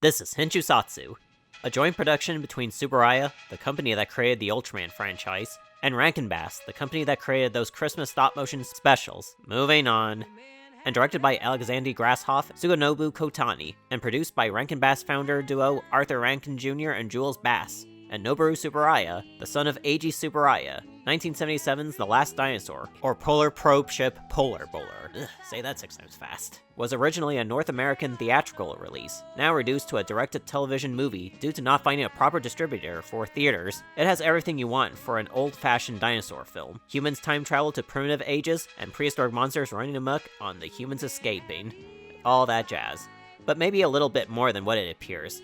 This is Hinchusatsu, a joint production between Tsuburaya, the company that created the Ultraman franchise, and Rankin Bass, the company that created those Christmas stop-motion specials. Moving on. And directed by Alexander Grasshoff, Suganobu Kotani, and produced by Rankin Bass founder duo Arthur Rankin Jr. and Jules Bass, and Noboru Tsuburaya, the son of Eiji Tsuburaya, 1977's The Last Dinosaur, or Polar Probe Ship Polar Bowler. Say that 6 times fast. Was originally a North American theatrical release, now reduced to a direct-to-television movie due to not finding a proper distributor for theaters. It has everything you want for an old-fashioned dinosaur film. Humans time travel to primitive ages, and prehistoric monsters running amok on the humans escaping. All that jazz. But maybe a little bit more than what it appears.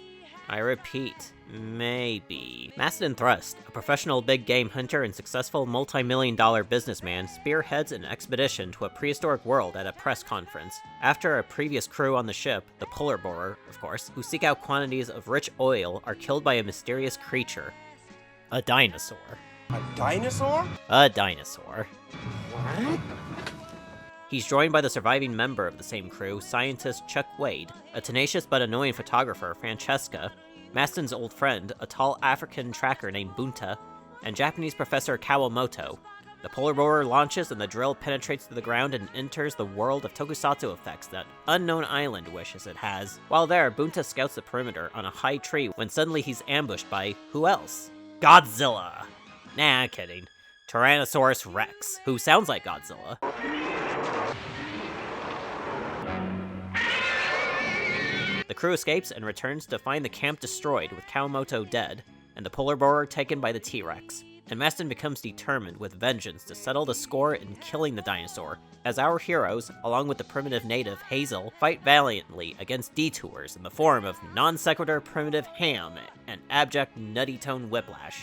I repeat, maybe. Maston Thrust, a professional big game hunter and successful multi-million-dollar businessman, spearheads an expedition to a prehistoric world at a press conference. After a previous crew on the ship, the polar borer, of course, who seek out quantities of rich oil, are killed by a mysterious creature. A dinosaur. A dinosaur? A dinosaur. What? He's joined by the surviving member of the same crew, scientist Chuck Wade, a tenacious but annoying photographer, Francesca, Maston's old friend, a tall African tracker named Bunta, and Japanese professor Kawamoto. The polar borer launches and the drill penetrates to the ground and enters the world of Tokusatsu effects that unknown island wishes it has. While there, Bunta scouts the perimeter on a high tree when suddenly he's ambushed by who else? Godzilla! Nah, kidding. Tyrannosaurus Rex, who sounds like Godzilla. The crew escapes and returns to find the camp destroyed with Kawamoto dead, and the polar borer taken by the T-Rex. And Maston becomes determined with vengeance to settle the score in killing the dinosaur, as our heroes, along with the primitive native Hazel, fight valiantly against detours in the form of non-sequitur primitive ham and abject nutty tone whiplash.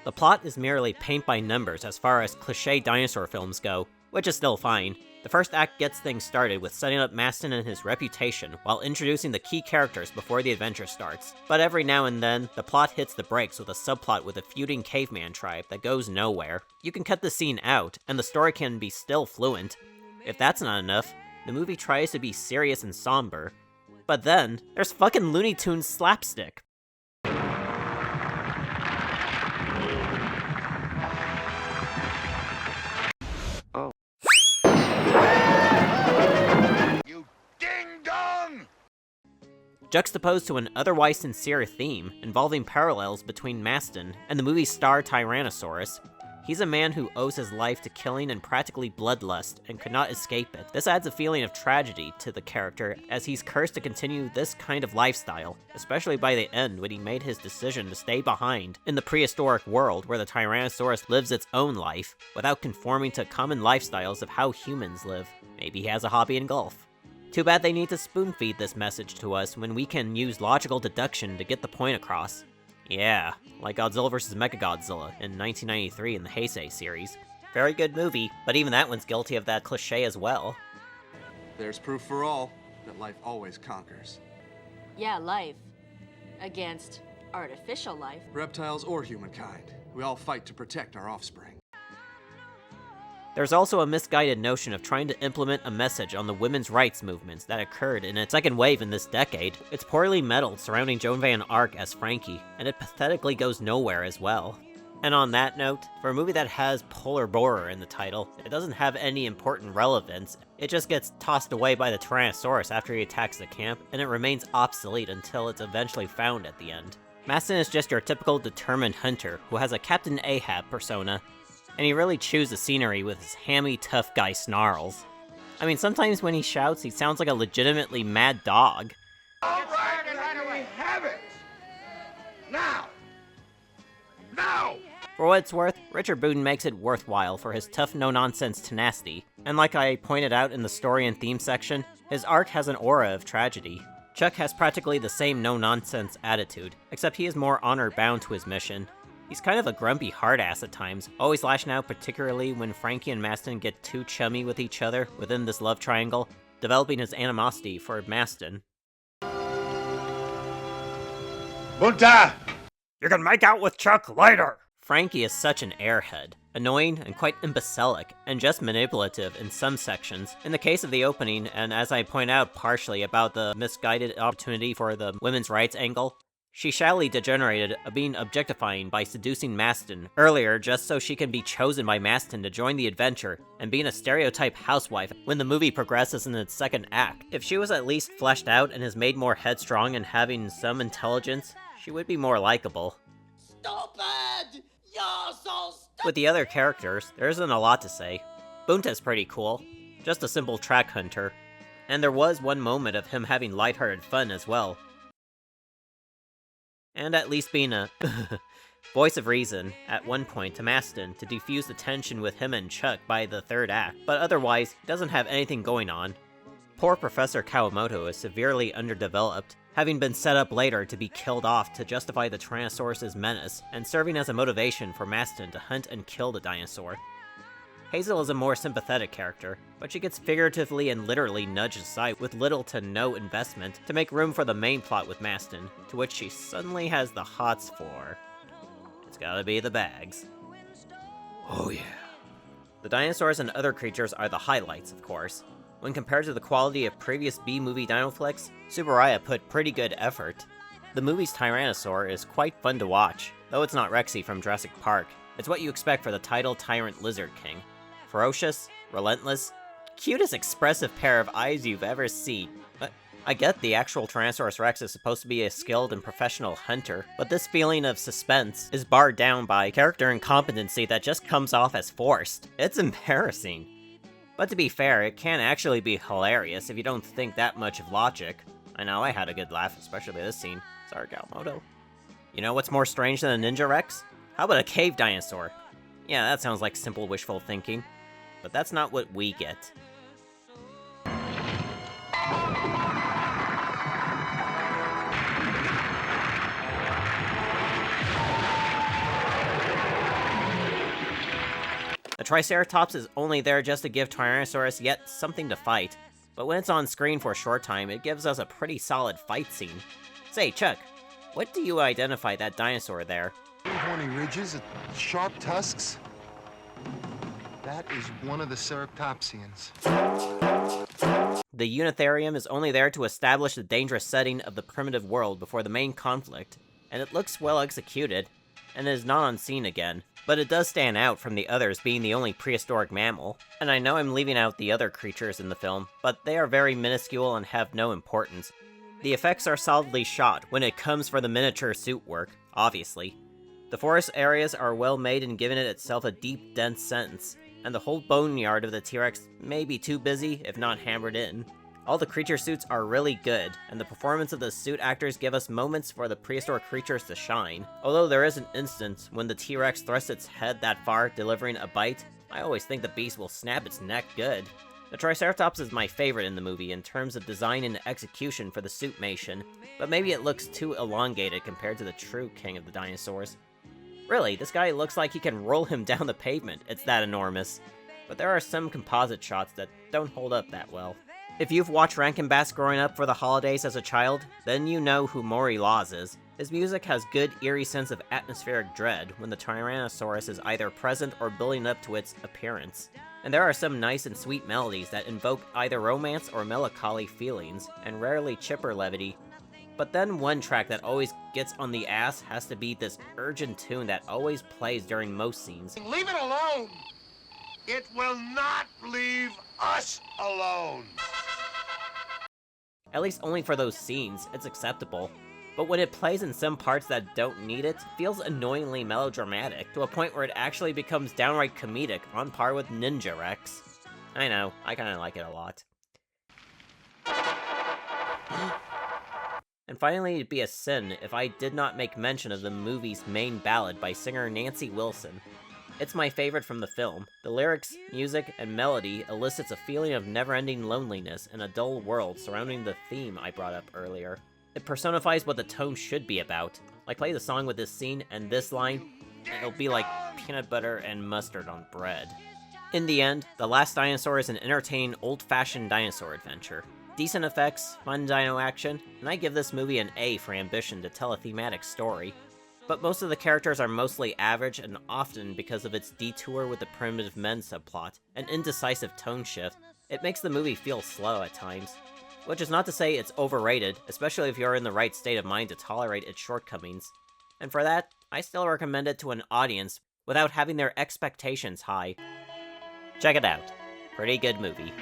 The plot is merely paint by numbers as far as cliché dinosaur films go, which is still fine. The first act gets things started with setting up Maston and his reputation while introducing the key characters before the adventure starts. But every now and then, the plot hits the brakes with a subplot with a feuding caveman tribe that goes nowhere. You can cut the scene out, and the story can be still fluent. If that's not enough, the movie tries to be serious and somber. But then, there's fucking Looney Tunes slapstick. Juxtaposed to an otherwise sincere theme, involving parallels between Maston and the movie's star Tyrannosaurus, he's a man who owes his life to killing and practically bloodlust and could not escape it. This adds a feeling of tragedy to the character, as he's cursed to continue this kind of lifestyle, especially by the end when he made his decision to stay behind in the prehistoric world where the Tyrannosaurus lives its own life, without conforming to common lifestyles of how humans live. Maybe he has a hobby in golf. Too bad they need to spoon-feed this message to us when we can use logical deduction to get the point across. Yeah, like Godzilla vs. Mechagodzilla in 1993 in the Heisei series. Very good movie, but even that one's guilty of that cliché as well. There's proof for all that life always conquers. Yeah, life. Against artificial life. Reptiles or humankind. We all fight to protect our offspring. There's also a misguided notion of trying to implement a message on the women's rights movements that occurred in its second wave in this decade. It's poorly meddled surrounding Joan Van Ark as Frankie, and it pathetically goes nowhere as well. And on that note, for a movie that has Polar Borer in the title, it doesn't have any important relevance. It just gets tossed away by the Tyrannosaurus after he attacks the camp, and it remains obsolete until it's eventually found at the end. Maston is just your typical determined hunter who has a Captain Ahab persona, and he really chews the scenery with his hammy, tough guy snarls. I mean, sometimes when he shouts, he sounds like a legitimately mad dog. All right, and we have it! Now! Now! For what it's worth, Richard Boone makes it worthwhile for his tough, no-nonsense tenacity, and like I pointed out in the story and theme section, his arc has an aura of tragedy. Chuck has practically the same no-nonsense attitude, except he is more honor-bound to his mission. He's kind of a grumpy hard-ass at times, always lashing out particularly when Frankie and Maston get too chummy with each other within this love triangle, developing his animosity for Maston. Bunta! You can make out with Chuck later! Frankie is such an airhead, annoying and quite imbecilic, and just manipulative in some sections. In the case of the opening, and as I point out partially about the misguided opportunity for the women's rights angle, she shallily degenerated of being objectifying by seducing Maston earlier just so she can be chosen by Maston to join the adventure, and being a stereotype housewife when the movie progresses in its second act. If she was at least fleshed out and is made more headstrong and having some intelligence, she would be more likable. Stupid! You're so stupid! With the other characters, there isn't a lot to say. Bunta's pretty cool, just a simple track hunter, and there was one moment of him having lighthearted fun as well. And at least being a voice of reason at one point to Maston to defuse the tension with him and Chuck by the third act, but otherwise, he doesn't have anything going on. Poor Professor Kawamoto is severely underdeveloped, having been set up later to be killed off to justify the Tyrannosaurus' menace, and serving as a motivation for Maston to hunt and kill the dinosaur. Hazel is a more sympathetic character, but she gets figuratively and literally nudged aside with little to no investment to make room for the main plot with Maston, to which she suddenly has the hots for. It's gotta be the bags. Oh yeah. The dinosaurs and other creatures are the highlights, of course. When compared to the quality of previous B-movie dino flicks, Tsuburaya put pretty good effort. The movie's Tyrannosaur is quite fun to watch, though it's not Rexy from Jurassic Park. It's what you expect for the title Tyrant Lizard King. Ferocious, relentless, cutest expressive pair of eyes you've ever seen. I get the actual Tyrannosaurus Rex is supposed to be a skilled and professional hunter, but this feeling of suspense is barred down by character incompetency that just comes off as forced. It's embarrassing. But to be fair, it can actually be hilarious if you don't think that much of logic. I know, I had a good laugh, especially this scene. Sorry, Kawamoto. You know what's more strange than a Ninja Rex? How about a cave dinosaur? Yeah, that sounds like simple wishful thinking. But that's not what we get. The Triceratops is only there just to give Tyrannosaurus yet something to fight, but when it's on screen for a short time, it gives us a pretty solid fight scene. Say, Chuck, what do you identify that dinosaur there? Horny ridges, sharp tusks. That is one of the Ceratopsians. The Unitherium is only there to establish the dangerous setting of the primitive world before the main conflict, and it looks well executed, and is not on scene again. But it does stand out from the others being the only prehistoric mammal, and I know I'm leaving out the other creatures in the film, but they are very minuscule and have no importance. The effects are solidly shot when it comes for the miniature suit work, obviously. The forest areas are well made and giving it itself a deep, dense sense, and the whole boneyard of the T-Rex may be too busy, if not hammered in. All the creature suits are really good, and the performance of the suit actors give us moments for the prehistoric creatures to shine. Although there is an instance when the T-Rex thrusts its head that far, delivering a bite, I always think the beast will snap its neck good. The Triceratops is my favorite in the movie in terms of design and execution for the suitmation, but maybe it looks too elongated compared to the true king of the dinosaurs. Really, this guy looks like he can roll him down the pavement, it's that enormous. But there are some composite shots that don't hold up that well. If you've watched Rankin Bass growing up for the holidays as a child, then you know who Maury Laws is. His music has good eerie sense of atmospheric dread when the Tyrannosaurus is either present or building up to its appearance. And there are some nice and sweet melodies that invoke either romance or melancholy feelings, and rarely chipper levity. But then one track that always gets on the ass has to be this urgent tune that always plays during most scenes. Leave it alone! It will not leave us alone! At least only for those scenes, it's acceptable. But when it plays in some parts that don't need it, it feels annoyingly melodramatic, to a point where it actually becomes downright comedic, on par with Ninja Rex. I know, I kinda like it a lot. And finally, it'd be a sin if I did not make mention of the movie's main ballad by singer Nancy Wilson. It's my favorite from the film. The lyrics, music, and melody elicits a feeling of never-ending loneliness in a dull world surrounding the theme I brought up earlier. It personifies what the tone should be about. Like, play the song with this scene and this line, and it'll be like peanut butter and mustard on bread. In the end, The Last Dinosaur is an entertaining, old-fashioned dinosaur adventure. Decent effects, fun dino action, and I give this movie an A for ambition to tell a thematic story. but most of the characters are mostly average, and often because of its detour with the primitive men subplot and indecisive tone shift, it makes the movie feel slow at times. Which is not to say it's overrated, especially if you're in the right state of mind to tolerate its shortcomings. And for that, I still recommend it to an audience without having their expectations high. Check it out. Pretty good movie.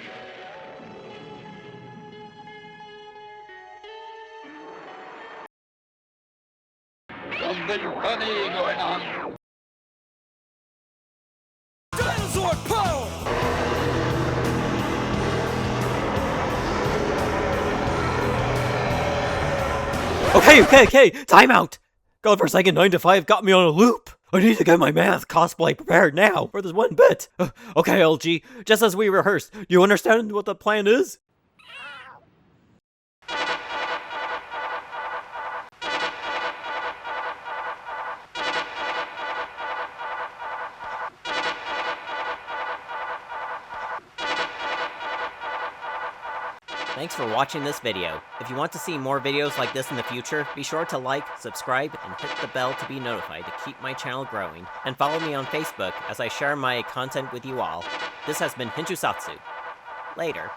Something funny going on. Dinosaur power! Okay, time out! Godforsaken 9 to 5 got me on a loop! I need to get my math cosplay prepared now for this one bit! Okay, LG, just as we rehearsed, you understand what the plan is? Thanks for watching this video. If you want to see more videos like this in the future, be sure to like, subscribe, and hit the bell to be notified to keep my channel growing. And follow me on Facebook as I share my content with you all. This has been Tokusatsu. Later.